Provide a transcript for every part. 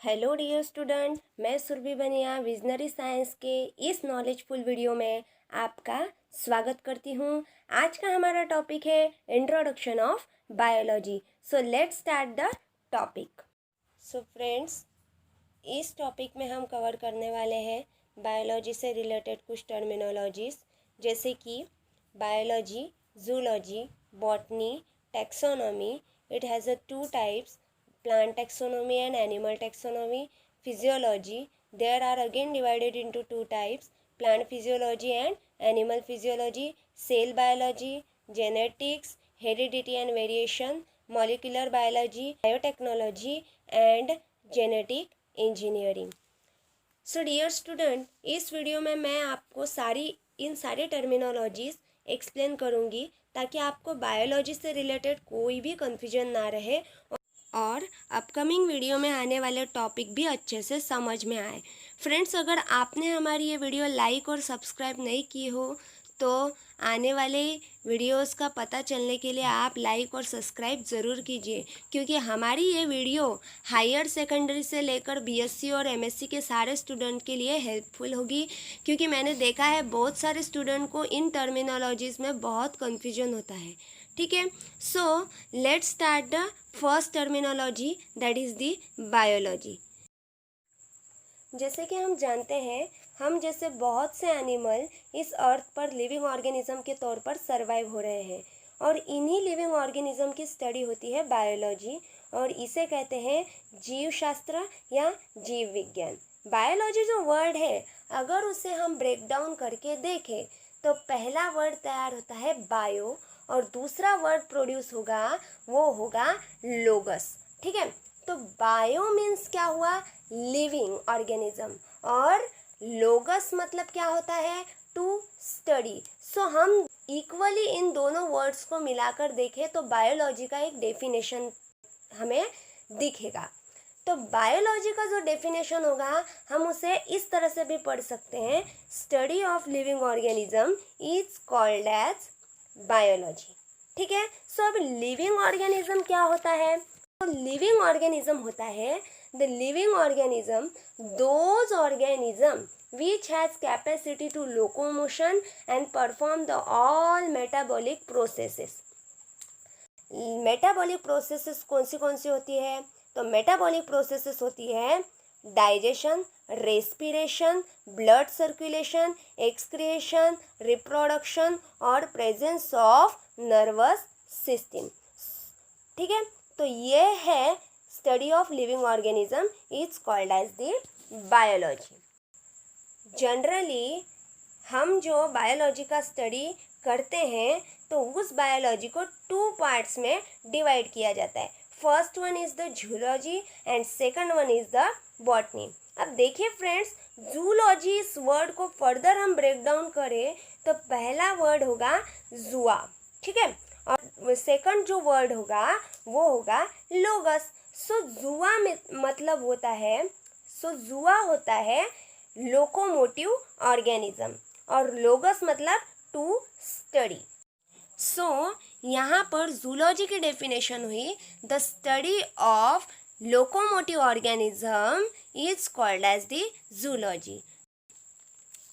Hello dear student, मैं सुरभि बनिया visionary science के इस नॉलेजफुल वीडियो में आपका स्वागत करती हूँ। आज का हमारा टॉपिक है introduction of biology. So let's start the topic. So friends, इस टॉपिक में हम कवर करने वाले हैं बायोलॉजी से रिलेटेड कुछ टर्मिनोलॉजीज, जैसे कि biology, zoology, botany, taxonomy. It has a two types, plant taxonomy and animal taxonomy. Physiology, there are again divided into two types, plant physiology and animal physiology. Cell biology, genetics, heredity and variation, molecular biology, biotechnology and genetic engineering. So dear student, इस video में मैं आपको इन सारी terminologies explain करूँगी ताकि आपको biology से related कोई भी कन्फ्यूजन ना रहे और अपकमिंग वीडियो में आने वाले टॉपिक भी अच्छे से समझ में आए। फ्रेंड्स, अगर आपने हमारी ये वीडियो लाइक और सब्सक्राइब नहीं की हो तो आने वाले वीडियोस का पता चलने के लिए आप लाइक और सब्सक्राइब ज़रूर कीजिए, क्योंकि हमारी ये वीडियो हायर सेकेंडरी से लेकर बीएससी और एमएससी के सारे स्टूडेंट के लिए हेल्पफुल होगी, क्योंकि मैंने देखा है बहुत सारे स्टूडेंट को इन टर्मिनोलॉजीज़ में बहुत कन्फ्यूजन होता है। ठीक है, so let's start the first terminology, that is the biology. जैसे कि हम जानते हैं, हम जैसे बहुत से एनिमल इस अर्थ पर लिविंग ऑर्गेनिज्म के तौर पर सरवाइव हो रहे हैं, और इन्हीं लिविंग ऑर्गेनिज्म की स्टडी होती है बायोलॉजी, और इसे कहते हैं जीव शास्त्र या जीव विज्ञान। बायोलॉजी जो वर्ड है, अगर उसे हम ब्रेक डाउन करके देखें तो पहला वर्ड तैयार होता है बायो, और दूसरा वर्ड प्रोड्यूस होगा वो होगा लोगस। ठीक है, तो बायो मीन्स क्या हुआ, लिविंग ऑर्गेनिज्म, और लोगस मतलब क्या होता है, टू स्टडी। सो हम इक्वली इन दोनों वर्ड्स को मिलाकर देखें तो बायोलॉजी का एक डेफिनेशन हमें दिखेगा। तो बायोलॉजी का जो डेफिनेशन होगा, हम उसे इस तरह से भी पढ़ सकते हैं, study of living organism is called as biology. ठीक है, सो अब लिविंग ऑर्गेनिज्म क्या होता है, तो लिविंग ऑर्गेनिज्म होता है the living organism, those organism which has capacity to locomotion and perform the all metabolic processes. Metabolic processes कौन सी होती है, तो मेटाबॉलिक प्रोसेसेस होती है digestion, respiration, blood circulation, excretion, reproduction और प्रेजेंस ऑफ नर्वस सिस्टम। ठीक है, तो ये है study of living organism is called as the biology. Generally हम जो बायोलॉजी का स्टडी करते हैं तो उस बायोलॉजी को टू पार्ट्स में डिवाइड किया जाता है। First one is the zoology and second one is the botany. अब देखिए फ्रेंड्स, जूलॉजी इस वर्ड को फर्दर हम ब्रेक डाउन करें तो पहला वर्ड होगा जुआ। ठीक है, और सेकंड जो वर्ड होगा वो होगा लोगस। सो जुआ में मतलब होता है, जुआ होता है लोकोमोटिव ऑर्गेनिज्म, और लोगस मतलब टू स्टडी। सो यहाँ पर जूलॉजी की डेफिनेशन हुई, the study of locomotive organism is called as the zoology.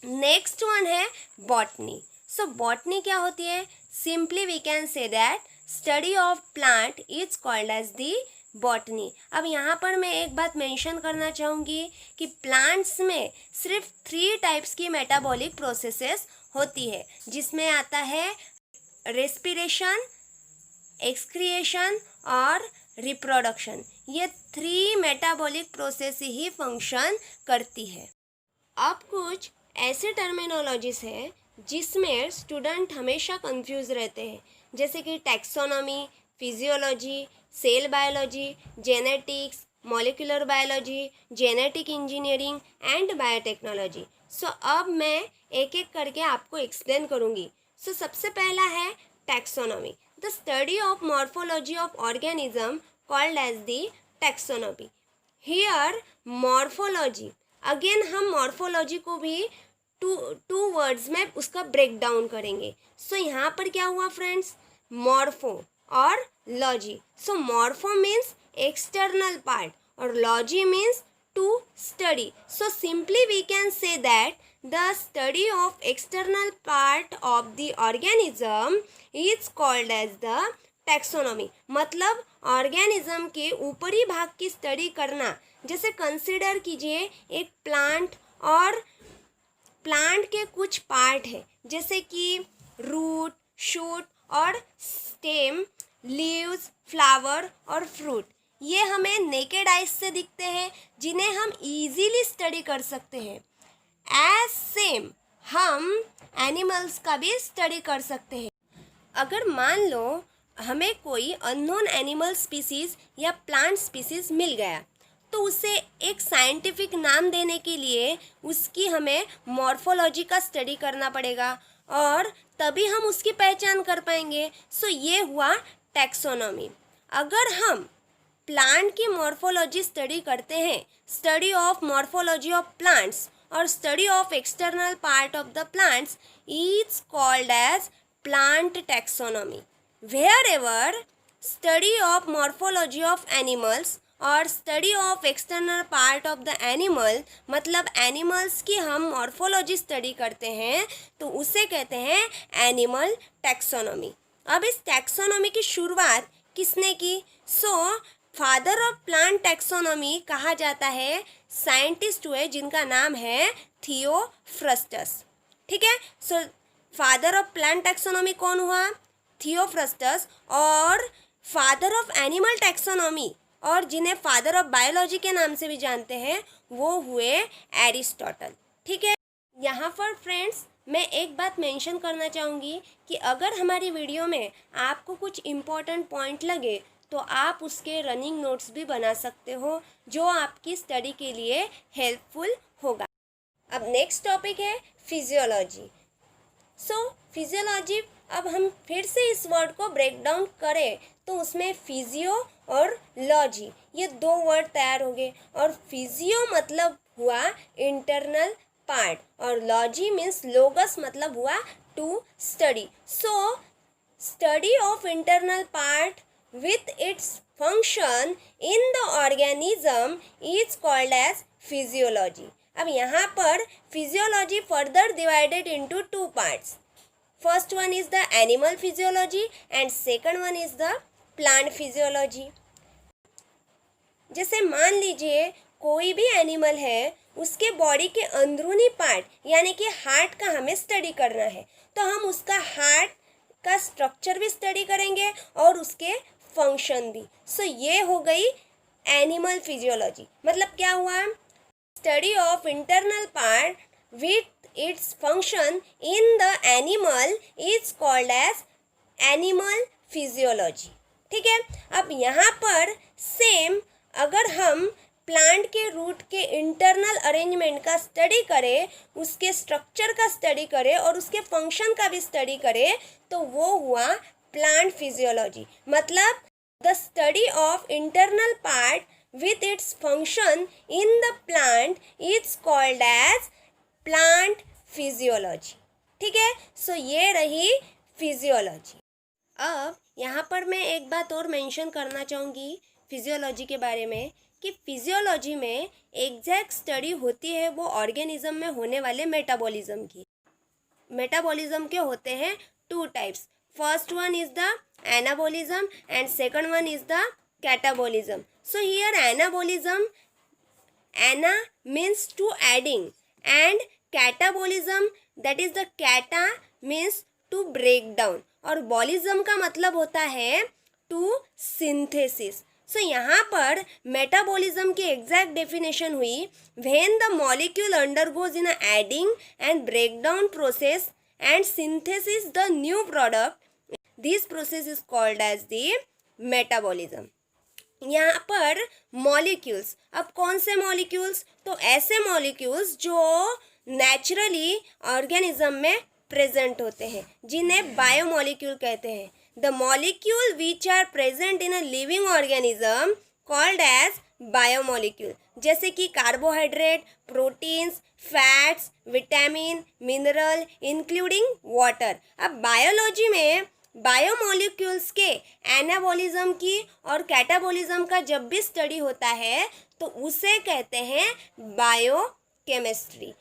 Next one है बॉटनी। सो बॉटनी क्या होती है, simply we can say that study of plant is called as the botany. अब यहाँ पर मैं एक बात मेंशन करना चाहूँगी कि प्लांट्स में सिर्फ 3 टाइप्स की मेटाबॉलिक प्रोसेसेस होती है, जिसमें आता है रेस्पिरेशन, एक्सक्रिएशन और रिप्रोडक्शन। ये 3 मेटाबॉलिक प्रोसेस ही फंक्शन करती है। अब कुछ ऐसे टर्मिनोलॉजीज है जिसमें स्टूडेंट हमेशा कंफ्यूज रहते हैं, जैसे कि taxonomy, physiology, cell biology, genetics, molecular biology, genetic engineering and biotechnology. So अब मैं एक एक करके आपको एक्सप्लेन करूँगी। सो सबसे पहला है taxonomy, the study of morphology of organism called as the taxonomy. Here morphology, again हम मॉर्फोलॉजी को भी टू वर्ड्स में उसका ब्रेक डाउन करेंगे। सो यहाँ पर क्या हुआ फ्रेंड्स, मॉर्फो और लॉजी। सो मॉर्फो मीन्स एक्सटर्नल पार्ट और logy means to study. So simply we can say that the study of external part of the organism is called as the taxonomy. मतलब organism के ऊपरी भाग की study करना. जैसे consider कीजिए एक प्लांट, और प्लांट के कुछ पार्ट है जैसे कि रूट, शूट और स्टेम, लीव्स, फ्लावर और फ्रूट. ये हमें नेकेड आइज से दिखते हैं जिन्हें हम इजीली स्टडी कर सकते हैं. एज सेम हम एनिमल्स का भी स्टडी कर सकते हैं. अगर मान लो हमें कोई अननोन एनिमल स्पीसीज या प्लांट स्पीसीज मिल गया, तो उसे एक साइंटिफिक नाम देने के लिए उसकी हमें मॉर्फोलॉजी का स्टडी करना पड़ेगा और तभी हम उसकी पहचान कर पाएंगे. सो ये हुआ टैक्सोनॉमी. अगर हम प्लांट की मॉर्फोलॉजी स्टडी करते हैं, study of morphology of plants और study of external part of the plants is called as plant taxonomy. Wherever study of morphology of animals और study of external part of the animal, मतलब animals की हम morphology study करते हैं तो उसे कहते हैं एनिमल टैक्सोनॉमी. अब इस टैक्सोनॉमी की शुरुआत किसने की? फादर ऑफ प्लांट टैक्सोनॉमी कहा जाता है साइंटिस्ट हुए जिनका नाम है थियोफ्रस्टस. ठीक है. फादर ऑफ प्लांट टैक्सोनॉमी कौन हुआ? थियोफ्रस्टस. और फादर ऑफ एनिमल टैक्सोनॉमी और जिन्हें फादर ऑफ बायोलॉजी के नाम से भी जानते हैं वो हुए एरिस्टोटल. ठीक है. यहाँ पर फ्रेंड्स मैं एक बात मेंशन करना चाहूँगी कि अगर हमारी वीडियो में आपको कुछ इम्पोर्टेंट पॉइंट लगे तो आप उसके रनिंग नोट्स भी बना सकते हो जो आपकी स्टडी के लिए हेल्पफुल होगा. अब नेक्स्ट टॉपिक है फिजियोलॉजी. फिजियोलॉजी, अब हम फिर से इस वर्ड को ब्रेक डाउन करें तो उसमें फिजियो और लॉजी ये दो वर्ड तैयार हो गए. और फिजियो मतलब हुआ इंटरनल पार्ट और लॉजी मीन्स लोगस मतलब हुआ to study. Study of internal part with its function in the organism is called as physiology. अब यहाँ पर physiology further divided into two parts. First one is the animal physiology and second one is the plant physiology. जैसे मान लीजिए कोई भी animal है, उसके बॉडी के अंदरूनी पार्ट यानी कि हार्ट का हमें स्टडी करना है तो हम उसका हार्ट का स्ट्रक्चर भी स्टडी करेंगे और उसके फंक्शन भी. ये हो गई एनिमल फिजियोलॉजी. मतलब क्या हुआ? Study of internal part with its function in the animal is called as animal physiology. ठीक है. अब यहाँ पर सेम अगर हम प्लांट के रूट के इंटरनल अरेंजमेंट का स्टडी करें, उसके स्ट्रक्चर का स्टडी करें और उसके फंक्शन का भी स्टडी करें तो वो हुआ प्लांट फिजियोलॉजी. मतलब the study of internal part with its function in the plant is called as plant physiology. ठीक है. ये रही फिजियोलॉजी. अब यहाँ पर मैं एक बात और मेंशन करना चाहूँगी फिजियोलॉजी के बारे में कि फिजियोलॉजी में एग्जैक्ट स्टडी होती है वो ऑर्गेनिज्म में होने वाले मेटाबॉलिज्म की. मेटाबॉलिज्म के होते हैं two types. First one is the anabolism and second one is the catabolism. Here anabolism, ana means to adding and catabolism that is the cata means to break down और bolism का मतलब होता है to synthesis. यहाँ पर metabolism की exact definition हुई when the molecule undergoes in a adding and breakdown process and synthesis the new product. This process is called as the metabolism. यहाँ पर मॉलिक्यूल्स, अब कौन से मॉलिक्यूल्स? तो ऐसे मॉलिक्यूल्स जो नेचुरली ऑर्गेनिज्म में प्रेजेंट होते हैं जिन्हें बायोमॉलिक्यूल कहते हैं. The molecule which are present in a living organism called as biomolecule. जैसे कि carbohydrate, proteins, fats, vitamin, mineral including water. अब बायोलॉजी में बायोमॉलिक्यूल्स के एनाबॉलिज्म की और कैटाबॉलिज्म का जब भी स्टडी होता है तो उसे कहते हैं बायोकेमिस्ट्री।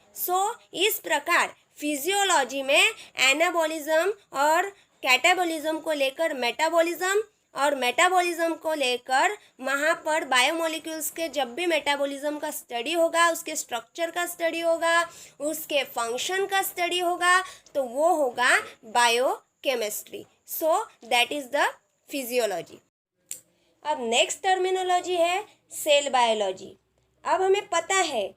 इस प्रकार फिजियोलॉजी में एनाबॉलिज्म और कैटाबॉलिज्म को लेकर मेटाबॉलिज्म, और मेटाबॉलिज्म को लेकर वहाँ पर बायोमोलिक्यूल्स के जब भी मेटाबॉलिज्म का स्टडी होगा, उसके स्ट्रक्चर का स्टडी होगा, उसके फंक्शन का स्टडी होगा, तो वो होगा biochemistry. That is the physiology. अब नेक्स्ट टर्मिनोलॉजी है सेल बायोलॉजी। अब हमें पता है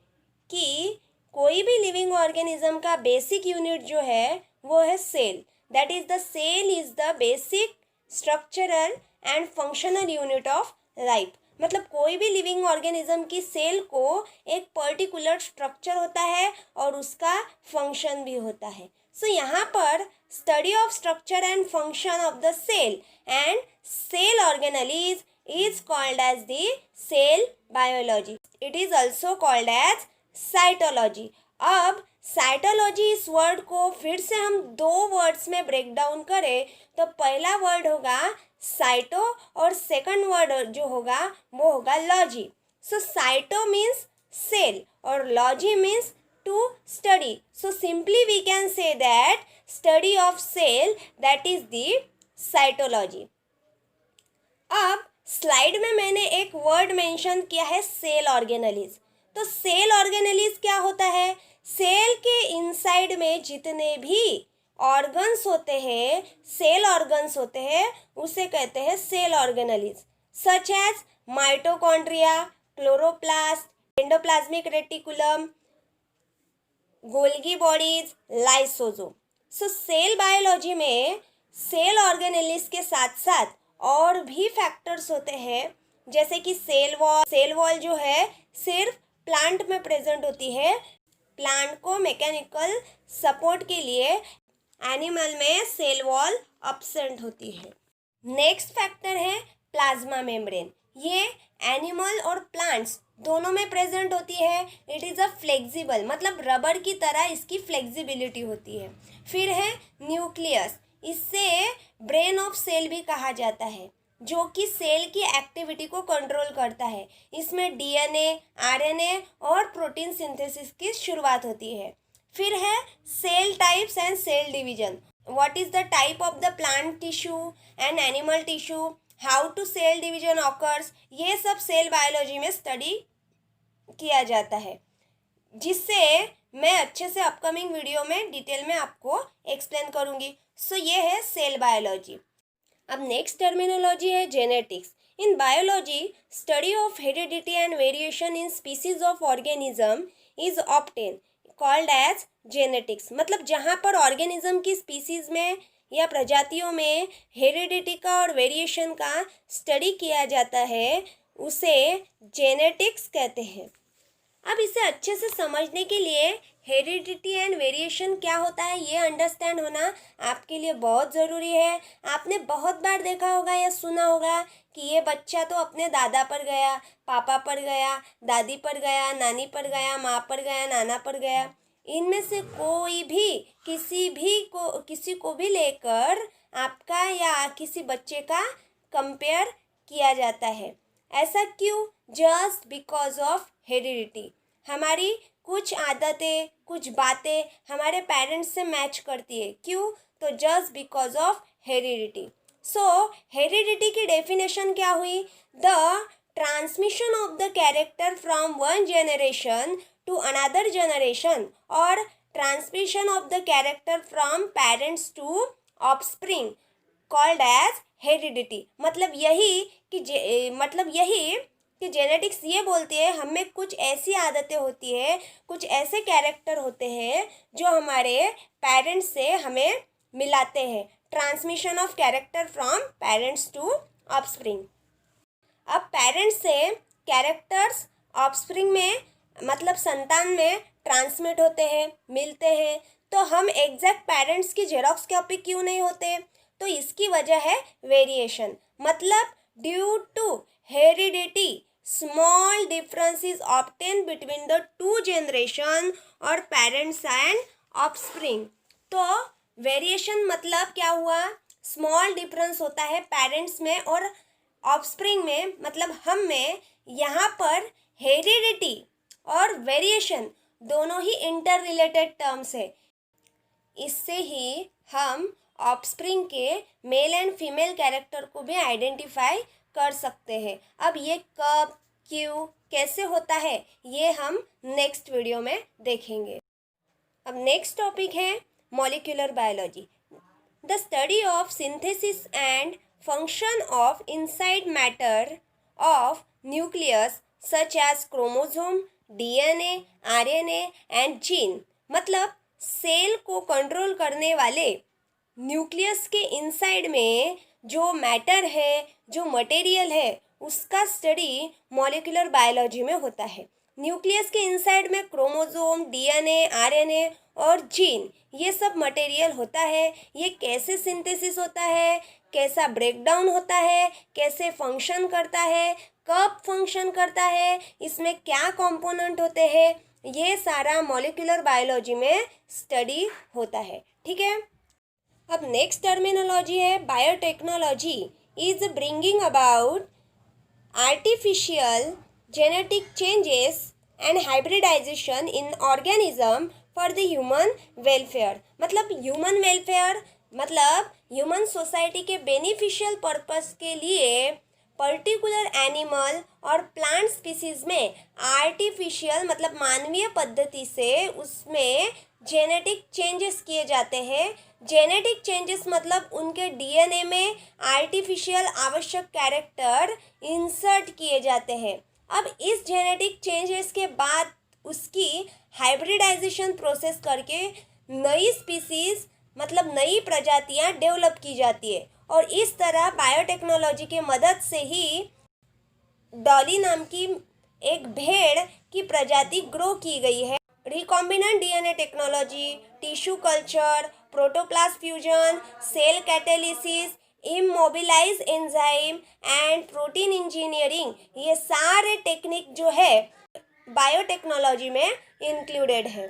कि कोई भी लिविंग ऑर्गेनिज्म का बेसिक यूनिट जो है वो है cell. That is the cell is the basic structural and functional unit of life. मतलब कोई भी लिविंग ऑर्गेनिज्म की सेल को एक पर्टिकुलर स्ट्रक्चर होता है और उसका फंक्शन भी होता है। यहाँ पर study of structure and function of the cell and cell organelles is called as the cell biology. It is also called as cytology. अब साइटोलॉजी इस वर्ड को फिर से हम दो वर्ड्स में ब्रेक डाउन करें तो पहला वर्ड होगा साइटो और सेकंड वर्ड जो होगा वो होगा लॉजी। साइटो मीन्स सेल और logy means to study. Simply we can say that study of cell that is the cytology. अब स्लाइड में मैंने एक वर्ड मेंशन किया है सेल ऑर्गेनेलिज। तो सेल ऑर्गेनेलिज क्या होता है? सेल के इनसाइड में जितने भी ऑर्गन्स होते हैं, सेल ऑर्गन्स होते हैं, उसे कहते हैं cell organelles. Such as mitochondria, chloroplast, endoplasmic reticulum, Golgi bodies, lysosome. Cell biology में सेल ऑर्गेनेलिज के साथ साथ और भी फैक्टर्स होते हैं, जैसे कि सेल वॉल जो है सिर्फ प्लांट में प्रेजेंट होती है। प्लांट को मैकेनिकल सपोर्ट के लिए एनिमल में सेल वॉल एब्सेंट होती है। नेक्स्ट फैक्टर है प्लाज्मा मेम्ब्रेन। ये एनिमल और प्लांट्स दोनों में प्रेजेंट होती है। इट इज़ अ फ्लेक्सिबल, मतलब रबर की तरह इसकी फ्लेक्सिबिलिटी होती है। फिर है न्यूक्लियस, इससे ब्रेन ऑफ सेल भी कहा जाता है, जो कि सेल की एक्टिविटी को कंट्रोल करता है। इसमें डीएनए, आरएनए और प्रोटीन सिंथेसिस की शुरुआत होती है। फिर है cell types and cell division. What is the type of the plant tissue and animal tissue, how to cell division occurs, ये सब सेल बायोलॉजी में स्टडी किया जाता है, जिससे मैं अच्छे से अपकमिंग वीडियो में डिटेल में आपको एक्सप्लेन करूँगी। ये है सेल बायोलॉजी। अब नेक्स्ट टर्मिनोलॉजी है genetics. In biology study of heredity and variation in species of organism is obtain called as genetics. मतलब जहाँ पर ऑर्गेनिज्म की स्पीसीज में या प्रजातियों में हेरिडिटी का और वेरिएशन का स्टडी किया जाता है, उसे जेनेटिक्स कहते हैं। अब इसे अच्छे से समझने के लिए हेरिडिटी एंड वेरिएशन क्या होता है ये अंडरस्टैंड होना आपके लिए बहुत ज़रूरी है। आपने बहुत बार देखा होगा या सुना होगा कि ये बच्चा तो अपने दादा पर गया, पापा पर गया, दादी पर गया, नानी पर गया, माँ पर गया, नाना पर गया। इनमें से कोई भी किसी को भी लेकर आपका या किसी बच्चे का कंपेयर किया जाता है। ऐसा क्यों? Just because of heredity. हमारी कुछ आदतें, कुछ बातें हमारे पेरेंट्स से मैच करती है। क्यों? तो just because of heredity. Heredity की डेफिनेशन क्या हुई? The transmission of the character from one generation to another generation और transmission of the character from parents to offspring called as heredity. मतलब यही कि जेनेटिक्स ये बोलती है हमें कुछ ऐसी आदतें होती है, कुछ ऐसे कैरेक्टर होते हैं जो हमारे पेरेंट्स से हमें मिलाते हैं। Transmission of character from parents to offspring. अब पेरेंट्स से कैरेक्टर्स ऑफस्प्रिंग में, मतलब संतान में ट्रांसमिट होते हैं, मिलते हैं। तो हम एग्जैक्ट पेरेंट्स की जेरोक्स कॉपी क्यों नहीं होते? तो इसकी वजह है वेरिएशन। मतलब due to heredity small difference is obtain between the two generation और पेरेंट्स एंड ऑफस्प्रिंग। तो वेरिएशन मतलब क्या हुआ? स्मॉल डिफरेंस होता है पेरेंट्स में और ऑफस्प्रिंग में, मतलब हम में। यहाँ पर हेरिडिटी और वेरिएशन दोनों ही इंटर रिलेटेड टर्म्स है। इससे ही हम ऑफस्प्रिंग के मेल एंड फीमेल कैरेक्टर को भी आइडेंटिफाई कर सकते हैं। अब ये कब, क्यों, कैसे होता है, ये हम नेक्स्ट वीडियो में देखेंगे। अब नेक्स्ट टॉपिक है molecular biology, the study of synthesis and function of inside matter of nucleus such as chromosome, DNA, RNA and gene. मतलब सेल को कंट्रोल करने वाले न्यूक्लियस के इनसाइड में जो मैटर है, जो मटेरियल है, उसका स्टडी मॉलिक्यूलर बायोलॉजी में होता है। न्यूक्लियस के इनसाइड में क्रोमोसोम, डीएनए, आरएनए और जीन, ये सब मटेरियल होता है। ये कैसे सिंथेसिस होता है, कैसा ब्रेकडाउन होता है, कैसे फंक्शन करता है, कब फंक्शन करता है, इसमें क्या कंपोनेंट होते हैं, ये सारा मॉलिक्यूलर बायोलॉजी में स्टडी होता है। ठीक है। अब नेक्स्ट टर्मिनोलॉजी है biotechnology is bringing about artificial genetic changes and hybridization in organism for the human welfare. मतलब ह्यूमन वेलफेयर मतलब ह्यूमन सोसाइटी के बेनिफिशियल पर्पस के लिए पर्टिकुलर एनिमल और प्लांट स्पीसीज में आर्टिफिशियल मतलब मानवीय पद्धति से उसमें जेनेटिक चेंजेस किए जाते हैं। जेनेटिक चेंजेस मतलब उनके डीएनए में आर्टिफिशियल आवश्यक कैरेक्टर इंसर्ट किए जाते हैं। अब इस जेनेटिक चेंजेस के बाद उसकी हाइब्रिडाइजेशन प्रोसेस करके नई स्पीसीज मतलब नई प्रजातियां डेवलप की जाती है। और इस तरह बायोटेक्नोलॉजी के मदद से ही डॉली नाम की एक भेड़ की प्रजाति ग्रो की गई है। Recombinant DNA technology, tissue culture, protoplast fusion, cell catalysis, immobilize enzyme and protein engineering, ये सारे टेक्निक जो है बायोटेक्नोलॉजी में इंक्लूडेड है।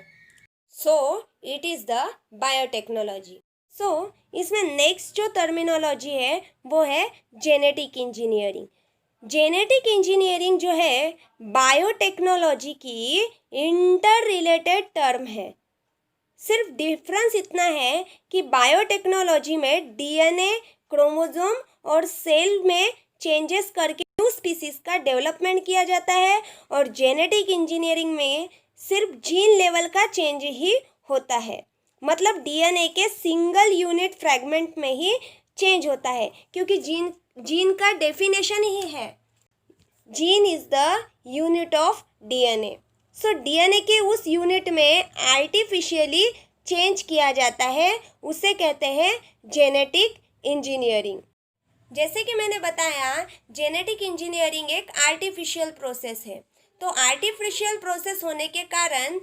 So it is the biotechnology. So इसमें नेक्स्ट जो टर्मिनोलॉजी है वो है जेनेटिक इंजीनियरिंग। जेनेटिक इंजीनियरिंग जो है बायोटेक्नोलॉजी की इंटर रिलेटेड टर्म है। सिर्फ डिफरेंस इतना है कि बायोटेक्नोलॉजी में डीएनए, क्रोमोसोम और सेल में चेंजेस करके न्यू स्पीसीज का डेवलपमेंट किया जाता है, और जेनेटिक इंजीनियरिंग में सिर्फ जीन लेवल का चेंज ही होता है। मतलब डीएनए के सिंगल यूनिट फ्रैगमेंट में ही चेंज होता है, क्योंकि जीन का डेफिनेशन ही है gene is the unit of DNA. So DNA के उस यूनिट में आर्टिफिशियली चेंज किया जाता है, उसे कहते हैं जेनेटिक इंजीनियरिंग। जैसे कि मैंने बताया जेनेटिक इंजीनियरिंग एक आर्टिफिशियल प्रोसेस है। तो आर्टिफिशियल प्रोसेस होने के कारण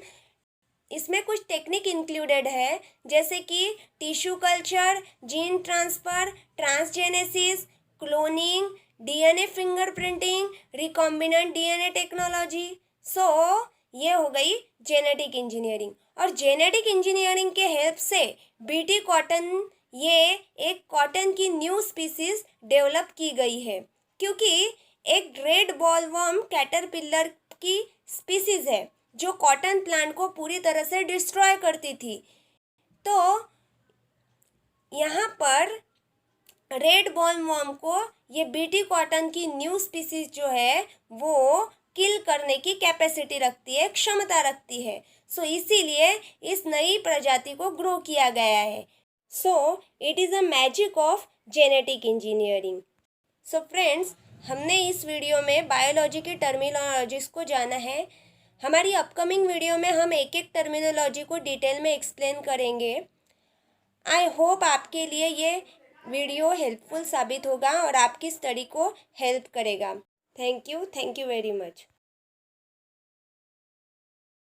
इसमें कुछ टेक्निक इंक्लूडेड है, जैसे कि tissue culture, gene transfer, transgenesis, cloning, DNA fingerprinting, recombinant DNA technology. So ये हो गई जेनेटिक इंजीनियरिंग। और जेनेटिक इंजीनियरिंग के हेल्प से बीटी कॉटन, ये एक कॉटन की न्यू स्पीसीज डेवलप की गई है, क्योंकि एक रेड बॉलवर्म कैटरपिलर की स्पीसीज है जो कॉटन प्लांट को पूरी तरह से डिस्ट्रॉय करती थी। तो यहाँ पर रेड बॉलवर्म को ये बीटी कॉटन की न्यू स्पीसीज जो है वो किल करने की कैपेसिटी रखती है, क्षमता रखती है। सो इसीलिए इस नई प्रजाति को ग्रो किया गया है। So it is a magic of genetic engineering. So friends, हमने इस वीडियो में बायोलॉजी की टर्मिनोलॉजीज को जाना है। हमारी अपकमिंग वीडियो में हम एक एक टर्मिनोलॉजी को डिटेल में एक्सप्लेन करेंगे। आई होप आपके लिए ये वीडियो हेल्पफुल साबित होगा और आपकी स्टडी को हेल्प करेगा। Thank you very much.